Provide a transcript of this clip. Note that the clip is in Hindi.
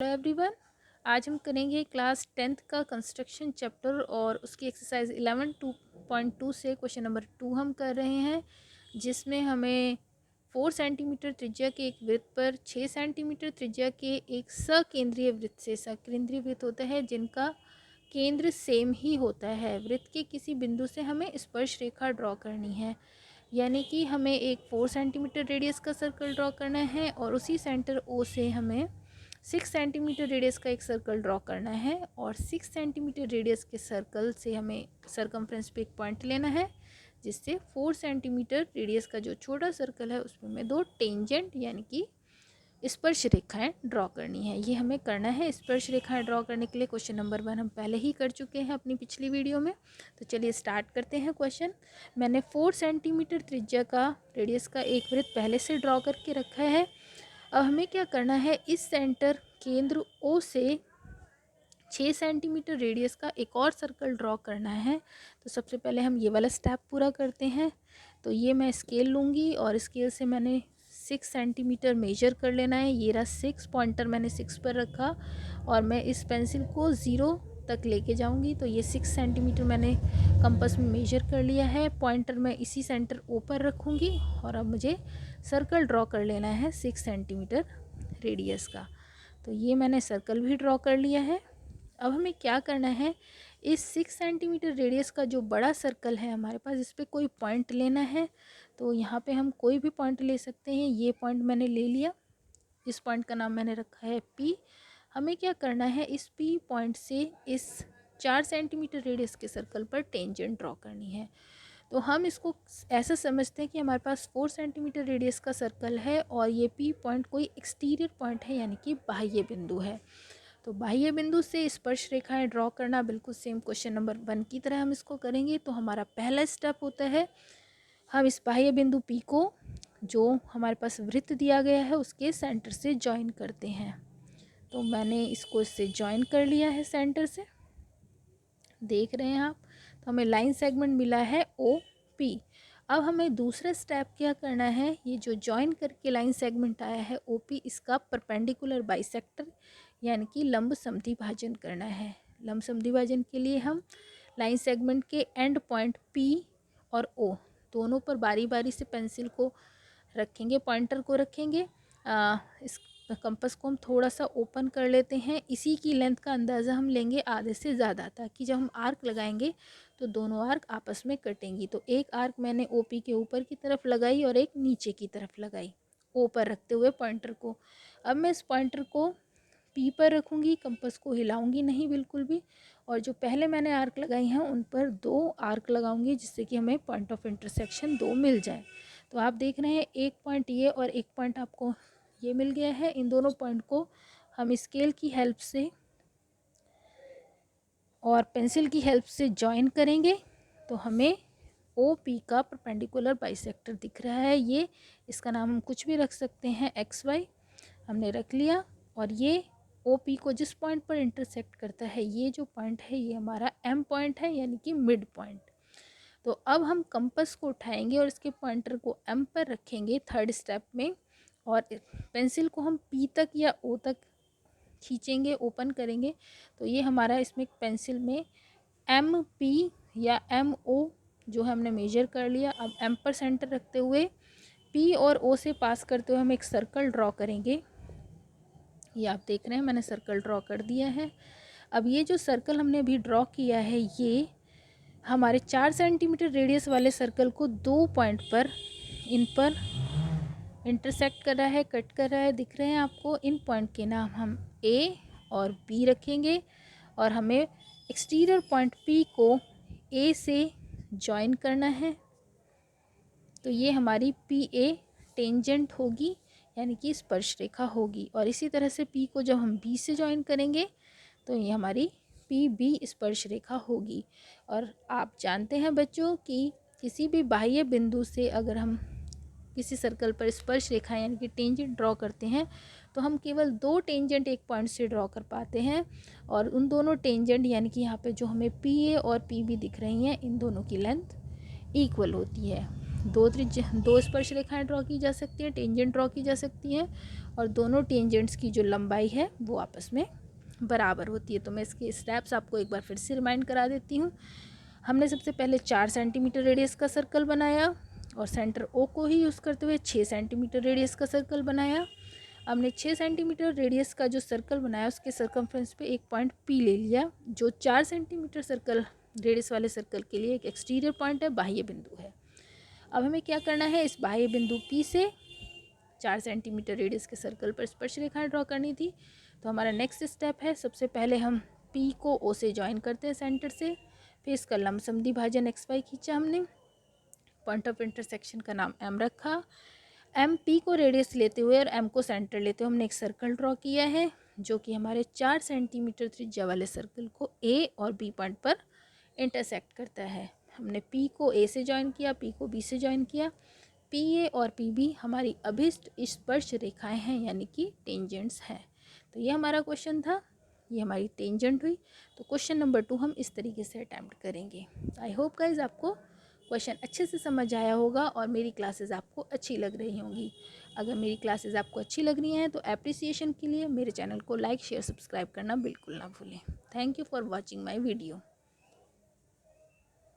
Hello everyone. आज हम करेंगे क्लास 10th का कंस्ट्रक्शन चैप्टर और उसकी एक्सरसाइज 11.2 से क्वेश्चन नंबर 2 हम कर रहे हैं, जिसमें हमें 4 सेंटीमीटर त्रिज्या के एक वृत्त पर 6 सेंटीमीटर त्रिज्या के एक सकेंद्रीय वृत्त से, सकेंद्रीय वृत्त होता है जिनका केंद्र सेम ही होता है, वृत्त के किसी बिंदु से हमें स्पर्श रेखा ड्रॉ करनी है। यानी कि हमें एक 4 सेंटीमीटर रेडियस का सर्कल ड्रॉ करना है और उसी सेंटर ओ से हमें 6 सेंटीमीटर रेडियस का एक सर्कल ड्रॉ करना है और 6 सेंटीमीटर रेडियस के सर्कल से हमें सरकमफ्रेंस पे एक पॉइंट लेना है, जिससे 4 सेंटीमीटर रेडियस का जो छोटा सर्कल है उसमें हमें 2 टेंजेंट यानी कि स्पर्श रेखाएं ड्रॉ करनी है। ये हमें करना है। स्पर्श रेखाएं ड्रॉ करने के लिए क्वेश्चन नंबर 1 हम पहले ही कर चुके हैं अपनी पिछली वीडियो में। तो चलिए स्टार्ट करते हैं क्वेश्चन। मैंने 4 सेंटीमीटर त्रिज्या का रेडियस का एक वृत्त पहले से ड्रॉ करके रखा है। अब हमें क्या करना है, इस सेंटर केंद्र ओ से 6 सेंटीमीटर रेडियस का एक और सर्कल ड्रॉ करना है। तो सबसे पहले हम ये वाला स्टेप पूरा करते हैं। तो ये मैं स्केल लूँगी और स्केल से मैंने 6 सेंटीमीटर मेजर कर लेना है। ये रहा 6, पॉइंटर मैंने 6 पर रखा और मैं इस पेंसिल को 0 तक लेके जाऊंगी। तो ये 6 सेंटीमीटर मैंने कंपास में मेजर कर लिया है। पॉइंटर मैं इसी सेंटर ओ पर रखूँगी और अब मुझे सर्कल ड्रॉ कर लेना है 6 सेंटीमीटर रेडियस का। तो ये मैंने सर्कल भी ड्रॉ कर लिया है। अब हमें क्या करना है, इस 6 सेंटीमीटर रेडियस का जो बड़ा सर्कल है हमारे पास, इस पर कोई पॉइंट लेना है। तो यहाँ पे हम कोई भी पॉइंट ले सकते हैं। ये पॉइंट मैंने ले लिया, इस पॉइंट का नाम मैंने रखा है P। हमें क्या करना है, इस P पॉइंट से इस 4 सेंटीमीटर रेडियस के सर्कल पर टेंजेंट ड्रॉ करनी है। तो हम इसको ऐसा समझते हैं कि हमारे पास 4 सेंटीमीटर रेडियस का सर्कल है और ये P पॉइंट कोई एक्सटीरियर पॉइंट है, यानी कि बाह्य बिंदु है। तो बाह्य बिंदु से स्पर्श रेखाएं ड्रॉ करना बिल्कुल सेम क्वेश्चन नंबर 1 की तरह हम इसको करेंगे। तो हमारा पहला स्टेप होता है, हम इस बाह्य बिंदु P को जो हमारे पास वृत्त दिया गया है उसके सेंटर से ज्वाइन करते हैं। तो मैंने इसको इससे ज्वाइन कर लिया है सेंटर से, देख रहे हैं आप। तो हमें लाइन सेगमेंट मिला है OP। अब हमें दूसरा स्टेप क्या करना है, ये जो ज्वाइन करके लाइन सेगमेंट आया है OP, इसका परपेंडिकुलर बाइसेक्टर यानी कि लंब समद्विभाजन करना है। लंब समद्विभाजन के लिए हम लाइन सेगमेंट के एंड पॉइंट P और O दोनों पर बारी बारी से पेंसिल को रखेंगे, पॉइंटर को रखेंगे। इस कंपास को हम थोड़ा सा ओपन कर लेते हैं। इसी की लेंथ का अंदाज़ा हम लेंगे आधे से ज़्यादा, ताकि जब हम आर्क लगाएंगे तो दोनों आर्क आपस में कटेंगी। तो एक आर्क मैंने OP के ऊपर की तरफ लगाई और एक नीचे की तरफ लगाई, O पर रखते हुए पॉइंटर को। अब मैं इस पॉइंटर को P पर रखूँगी, कंपास को हिलाऊंगी नहीं बिल्कुल भी, और जो पहले मैंने आर्क लगाई हैं उन पर 2 आर्क लगाऊंगी, जिससे कि हमें पॉइंट ऑफ इंटरसेक्शन 2 मिल जाए। तो आप देख रहे हैं एक पॉइंट ये और एक पॉइंट आपको ये मिल गया है। इन दोनों पॉइंट को हम स्केल की हेल्प से और पेंसिल की हेल्प से ज्वाइन करेंगे तो हमें OP का परपेंडिकुलर बाइसेक्टर दिख रहा है। ये इसका नाम हम कुछ भी रख सकते हैं, XY हमने रख लिया। और ये OP को जिस पॉइंट पर इंटरसेक्ट करता है, ये जो पॉइंट है ये हमारा M पॉइंट है, यानी कि मिड पॉइंट। तो अब हम कंपास को उठाएंगे और इसके पॉइंटर को M पर रखेंगे थर्ड स्टेप में, और पेंसिल को हम P तक या O तक खींचेंगे, ओपन करेंगे। तो ये हमारा इसमें पेंसिल में MP या MO जो हमने मेजर कर लिया। अब M पर सेंटर रखते हुए P और O से पास करते हुए हम एक सर्कल ड्रॉ करेंगे। ये आप देख रहे हैं मैंने सर्कल ड्रॉ कर दिया है। अब ये जो सर्कल हमने अभी ड्रॉ किया है, ये हमारे 4 सेंटीमीटर रेडियस वाले सर्कल को 2 पॉइंट पर, इन पर इंटरसेक्ट कर रहा है, कट कर रहा है, दिख रहे हैं आपको। इन पॉइंट के नाम हम A और B रखेंगे और हमें एक्सटीरियर पॉइंट P को A से ज्वाइन करना है। तो ये हमारी PA टेंजेंट होगी, यानी कि स्पर्श रेखा होगी। और इसी तरह से P को जब हम B से ज्वाइन करेंगे तो ये हमारी PB स्पर्श रेखा होगी। और आप जानते हैं बच्चों कि किसी भी बाह्य बिंदु से अगर हम किसी सर्कल पर स्पर्श रेखा यानी कि टेंजेंट ड्रॉ करते हैं तो हम केवल 2 टेंजेंट एक पॉइंट से ड्रॉ कर पाते हैं, और उन दोनों टेंजेंट यानी कि यहाँ पे जो हमें PA और PB दिख रही हैं, इन दोनों की लेंथ इक्वल होती है। 2 स्पर्श रेखाएं ड्रॉ की जा सकती हैं, टेंजेंट ड्रॉ की जा सकती हैं, और दोनों टेंजेंट्स की जो लंबाई है वो आपस में बराबर होती है। तो मैं इसके स्टेप्स आपको एक बार फिर से रिमाइंड करा देती हूँ। हमने सबसे पहले 4 सेंटीमीटर रेडियस का सर्कल बनाया और सेंटर ओ को ही यूज़ करते हुए 6 सेंटीमीटर रेडियस का सर्कल बनाया। हमने 6 सेंटीमीटर रेडियस का जो सर्कल बनाया उसके सर्कमफ्रेंस पे एक पॉइंट पी ले लिया, जो 4 सेंटीमीटर सर्कल रेडियस वाले सर्कल के लिए एक एक्सटीरियर पॉइंट है, बाह्य बिंदु है। अब हमें क्या करना है, इस बाह्य बिंदु पी से 4 सेंटीमीटर रेडियस के सर्कल पर स्पर्श रेखाएं ड्रॉ करनी थी। तो हमारा नेक्स्ट स्टेप है, सबसे पहले हम पी को ओ से ज्वाइन करते हैं सेंटर से, फिर इसका लंब समद्विभाजन एक्स वाई खींचा हमने, पॉइंट ऑफ इंटरसेक्शन का नाम एम रखा। एम पी को रेडियस लेते हुए और एम को सेंटर लेते हुए हमने एक सर्कल ड्रॉ किया है, जो कि हमारे 4 सेंटीमीटर त्रिज्या वाले सर्कल को ए और बी पॉइंट पर इंटरसेक्ट करता है। हमने पी को ए से ज्वाइन किया, पी को बी से ज्वाइन किया। पी ए और पी बी हमारी अभिष्ट स्पर्श रेखाएं हैं, यानी कि टेंजेंट्स हैं। तो ये हमारा क्वेश्चन था, ये हमारी टेंजेंट हुई। तो क्वेश्चन नंबर 2 हम इस तरीके से अटैम्प्ट करेंगे। आई होप गाइज आपको क्वेश्चन अच्छे से समझ आया होगा और मेरी क्लासेस आपको अच्छी लग रही होंगी। अगर मेरी क्लासेस आपको अच्छी लग रही हैं तो एप्रिसिएशन के लिए मेरे चैनल को लाइक शेयर सब्सक्राइब करना बिल्कुल ना भूलें। Thank you for watching my video.